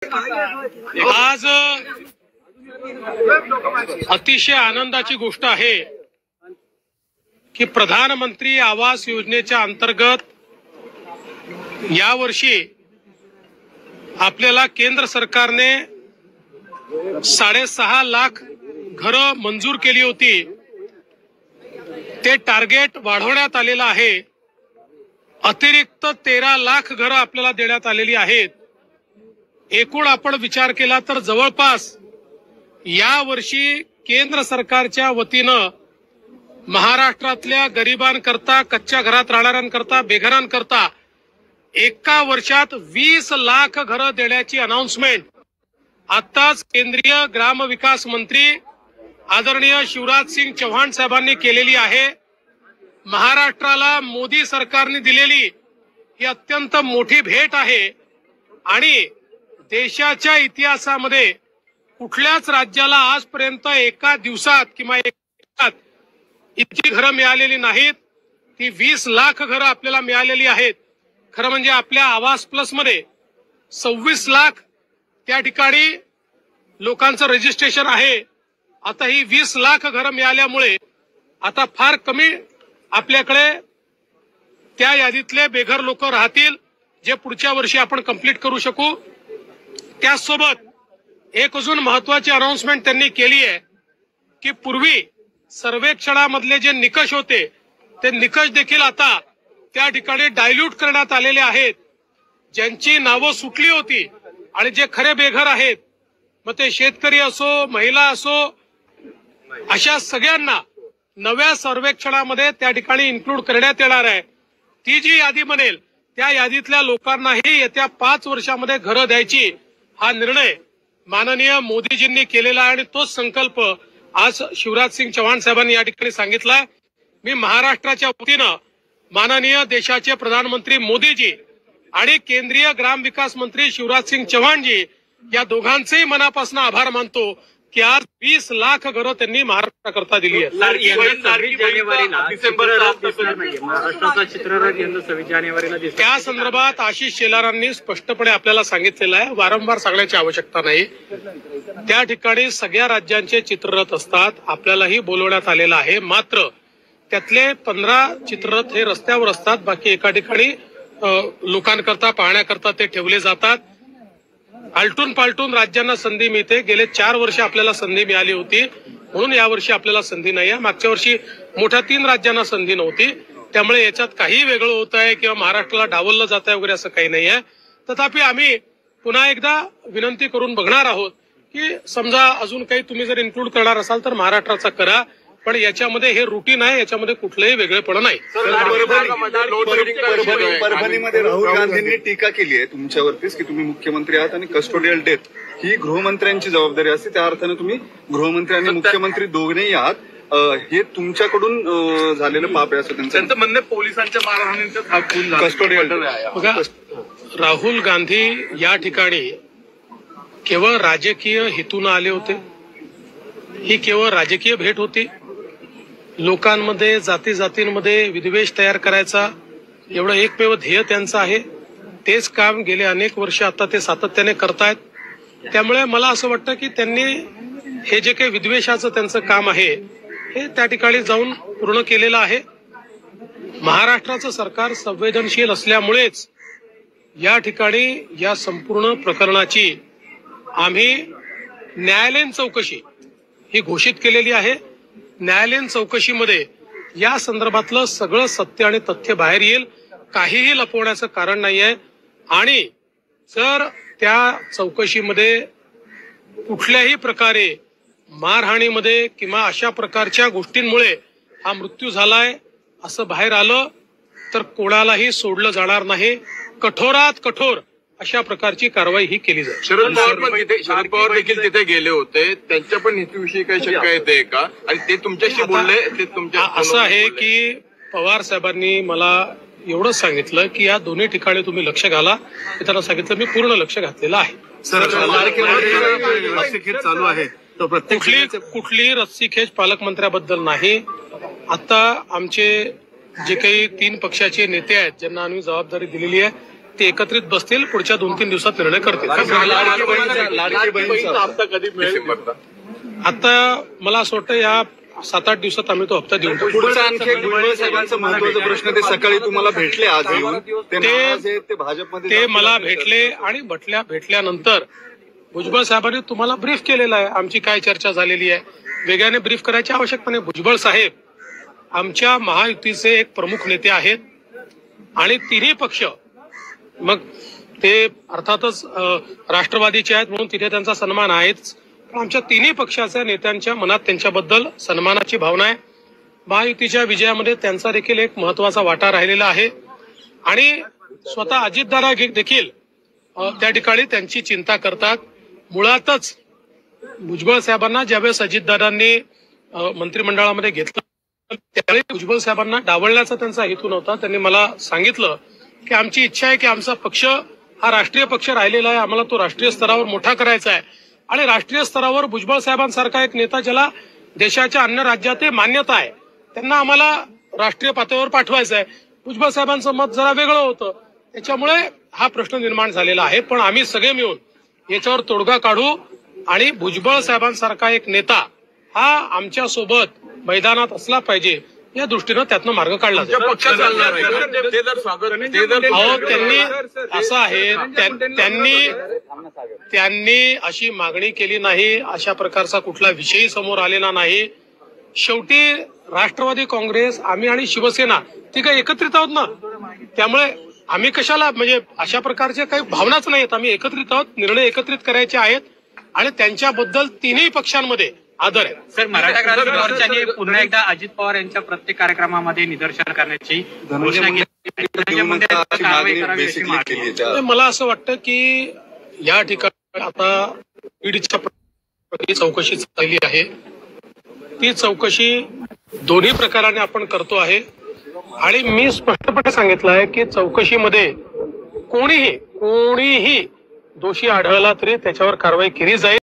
आज अतिशय आनंदाची गोष्ट आहे की प्रधानमंत्री आवास योजनेच्या अंतर्गत यावर्षी आपल्याला केंद्र सरकारने 6.5 लाख घरं मंजूर केली होती। ते टार्गेट वाढवण्यात आलेलं आहे। अतिरिक्त 13 लाख घरं आपल्याला देण्यात आलेली आहेत। एकूण आपण विचार केला तर जवळपास या वर्षी केंद्र सरकारच्या वतीनं महाराष्ट्रातल्या गरिबांकरता, कच्च्या घरात राहणाऱ्यांकरता, बेघरांकरता एका वर्षात 20 लाख घरं देण्याची अनाउन्समेंट आताच केंद्रीय ग्रामविकास मंत्री आदरणीय शिवराज सिंग चौहान साहेबांनी केलेली आहे। महाराष्ट्राला मोदी सरकारने दिलेली ही अत्यंत मोठी भेट आहे आणि देशाच्या इतिहासामध्ये कुठल्याच राज्याला आजपर्यंत एका दिवसात किंवा एका इतकी घरं मिळालेली नाहीत। ती 20 लाख घरं आपल्याला मिळालेली आहेत। खरं म्हणजे आपल्या आवास प्लस मध्ये 26 लाख त्या ठिकाणी लोकांचं रजिस्ट्रेशन आहे। आता ही 20 लाख घरं मिळाल्यामुळे आता फार कमी आपल्याकडे त्या यादीतले बेघर लोक राहतील जे पुढच्या वर्षी आपण कंप्लीट करू शकू। त्यासोबत एक अजून महत्वाची अनाउन्समेंट त्यांनी केली आहे की पूर्वी सर्वेक्षणामधले जे निकष होते ते निकष देखील आता त्या ठिकाणी डायल्यूट करण्यात आलेले आहेत। ज्यांची नावं सुटली होती आणि जे खरे बेघर आहेत, मग ते शेतकरी असो, महिला असो, अशा सगळ्यांना नव्या सर्वेक्षणामध्ये त्या ठिकाणी इन्क्लूड करण्यात येणार आहे। ती जी यादी बनेल त्या यादीतल्या लोकांनाही येत्या 5 वर्षामध्ये घरं द्यायची हा निर्णय माननीय मोदीजींनी केलेला आहे आणि तोच संकल्प आज शिवराज सिंग चौहान साहेबांनी या ठिकाणी सांगितलाय। मी महाराष्ट्राच्या वतीनं माननीय देशाचे प्रधानमंत्री मोदीजी आणि केंद्रीय ग्रामविकास मंत्री शिवराज सिंग चौहानजी या दोघांचेही मनापासून आभार मानतो की आज 20 लाख घरं त्यांनी महाराष्ट्राकरता दिली आहेत। त्या संदर्भात आशिष शेलारांनी स्पष्टपणे आपल्याला सांगितलेलं आहे, वारंवार सांगण्याची आवश्यकता नाही। त्या ठिकाणी सगळ्या राज्यांचे चित्ररथ असतात, आपल्यालाही बोलवण्यात आलेलं आहे। मात्र त्यातले 15 चित्ररथ हे रस्त्यावर असतात, बाकी एका ठिकाणी लोकांकरता पाहण्याकरता ते ठेवले जातात। आलटून पालटून राज्यांना संधी मिळते। गेले 4 वर्ष आपल्याला संधी मिळाली होती, म्हणून यावर्षी आपल्याला संधी नाही आहे। मागच्या वर्षी मोठ्या 3 राज्यांना संधी नव्हती, त्यामुळे याच्यात काही वेगळं होत आहे किंवा महाराष्ट्राला डावललं जात आहे वगैरे असं काही नाही आहे। तथापि आम्ही पुन्हा एकदा विनंती करून बघणार आहोत की समजा अजून काही तुम्ही जर इन्क्लूड करणार असाल तर महाराष्ट्राचा करा, पण याच्यामध्ये हे रुटीन आहे, याच्यामध्ये कुठलंही वेगळेपण नाही। परभणीमध्ये राहुल गांधींनी टीका केली आहे तुमच्यावरतीच की तुम्ही मुख्यमंत्री आहात आणि कस्टोडियल डेथ ही गृहमंत्र्यांची जबाबदारी असते, त्या अर्थाने तुम्ही गृहमंत्री आणि मुख्यमंत्री दोघेही आहात। हे तुमच्याकडून झालेलं पाप आहे असं त्यांचं म्हणणं। पोलिसांच्या मारहाणीचं कस्टोडियल बघा, राहुल गांधी या ठिकाणी केवळ राजकीय हेतून आले होते। ही केवळ राजकीय भेट होती। लोकांमध्ये, जाती जातींमध्ये विद्वेष तयार करायचा एवढं एकमेव ध्येय त्यांचं आहे। तेच काम गेले अनेक वर्ष आता ते सातत्याने करतायत। त्यामुळे मला असं वाटतं की त्यांनी हे जे काही विद्वेषाचं त्यांचं काम आहे हे त्या ठिकाणी जाऊन पूर्ण केलेलं आहे। महाराष्ट्राचं सरकार संवेदनशील असल्यामुळेच या ठिकाणी या संपूर्ण प्रकरणाची आम्ही न्यायालयीन चौकशी ही घोषित केलेली आहे। न्यायालयीन चौकशीमध्ये या संदर्भातलं सगळं सत्य आणि तथ्य बाहेर येईल, काहीही लपवण्याचं कारण नाहीये। आणि जर त्या चौकशीमध्ये कुठल्याही प्रकारे मारहाणीमध्ये किंवा अशा प्रकारच्या गोष्टींमुळे हा मृत्यू झालाय असं बाहेर आलं तर कोणालाही सोडलं जाणार नाही। कठोरात कठोर अशा प्रकारची कारवाई ही केली जाईल। शरद पवार देखील तिथे गेले होते, त्यांच्या पण हेतूविषयी काही शंका येते का? आणि ते तुमच्याशी बोलले? ते तुमच्या असं आहे की पवार साहेबांनी मला एवढंच सांगितलं की या दोन्ही ठिकाणी तुम्ही लक्ष घाला। त्यांना सांगितलं, मी पूर्ण लक्ष घातलेलं आहे। चालू आहे कुठली रस्सीखेच पालकमंत्र्याबद्दल नाही। आता आमचे जे काही 3 पक्षाचे नेते आहेत ज्यांना आम्ही जबाबदारी दिलेली आहे ते एकत्रित बसतील, पुढच्या 2-3 दिवसात निर्णय करतील. लाडकी बहीणचा हप्ता कधी मिळेल? आता मला असं वाटतं या 7-8 दिवसात आम्ही तो हप्ता देऊ. पुढचा आणखी एक भुजबळ साहेबांचा महत्वाचा प्रश्न, ते सकाळी तुम्हाला भेटले आज येऊन, ते नाराज आहेत, ते भाजपमध्ये ते मला भेटले आणि भेटल्यानंतर भुजबळ साहेबांनी तुम्हाला ब्रीफ केलेला आहे, आमची काय चर्चा झालेली आहे. वेगळ्याने ब्रीफ करायची आवश्यकता नाही. भुजबळ साहेब आमच्या महायुतीचे एक प्रमुख नेते आहेत आणि तिन्ही पक्ष, मग ते अर्थातच राष्ट्रवादीचे आहेत म्हणून तिथे त्यांचा सन्मान आहेच, पण आमच्या तिन्ही पक्षाच्या नेत्यांच्या मनात त्यांच्याबद्दल सन्मानाची भावना आहे. महायुतीच्या विजयामध्ये त्यांचा देखील एक महत्वाचा वाटा राहिलेला आहे आणि स्वतः अजितदादा देखील त्या ठिकाणी त्यांची चिंता करतात. मुळातच भुजबळ साहेबांना ज्यावेळेस अजितदादांनी मंत्रिमंडळामध्ये घेतलं त्यावेळी भुजबळ साहेबांना डावलण्याचा त्यांचा हेतू नव्हता. त्यांनी मला सांगितलं की आमची इच्छा आहे की आमचा पक्ष हा राष्ट्रीय पक्ष राहिलेला आहे, आम्हाला तो राष्ट्रीय स्तरावर मोठा करायचा आहे आणि राष्ट्रीय स्तरावर भुजबळ साहेबांसारखा एक नेता ज्याला देशाच्या अन्य राज्यात मान्यता आहे त्यांना आम्हाला राष्ट्रीय पातळीवर पाठवायचं आहे. भुजबळ साहेबांचं मत जरा वेगळं होतं, त्याच्यामुळे हा प्रश्न निर्माण झालेला आहे. पण आम्ही सगळे मिळून याच्यावर तोडगा काढू आणि भुजबळ साहेबांसारखा एक नेता हा आमच्या सोबत मैदानात असला पाहिजे या दृष्टीनं त्यातनं मार्ग काढला जाईल. पक्ष चालणार आहे ते जर स्वागत अहो त्यांनी असं आहे, त्यांनी अशी मागणी केली नाही, अशा प्रकारचा कुठला विषयही समोर आलेला नाही. शेवटी राष्ट्रवादी काँग्रेस आम्ही आणि शिवसेना ती काही एकत्रित आहोत ना, त्यामुळे आम्ही कशाला म्हणजे अशा प्रकारच्या काही भावनाच नाहीत. आम्ही एकत्रित आहोत, निर्णय एकत्रित करायचे आहेत आणि त्यांच्याबद्दल तिन्ही पक्षांमध्ये आदर आहे. सर, मराठा क्रांती मोर्चाने पुन्हा एकदा अजित पवार यांच्या प्रत्येक कार्यक्रमामध्ये निदर्शन करण्याची घोषणा केली. मला असं वाटतं की या ठिकाणी आता ईडीच्या चौकशी चालली आहे, ती चौकशी दोन्ही प्रकाराने आपण करतो आहे आणि मी स्पष्टपणे सांगितलं आहे की चौकशीमध्ये कोणीही दोषी आढळला तरी त्याच्यावर कारवाई केली जाईल.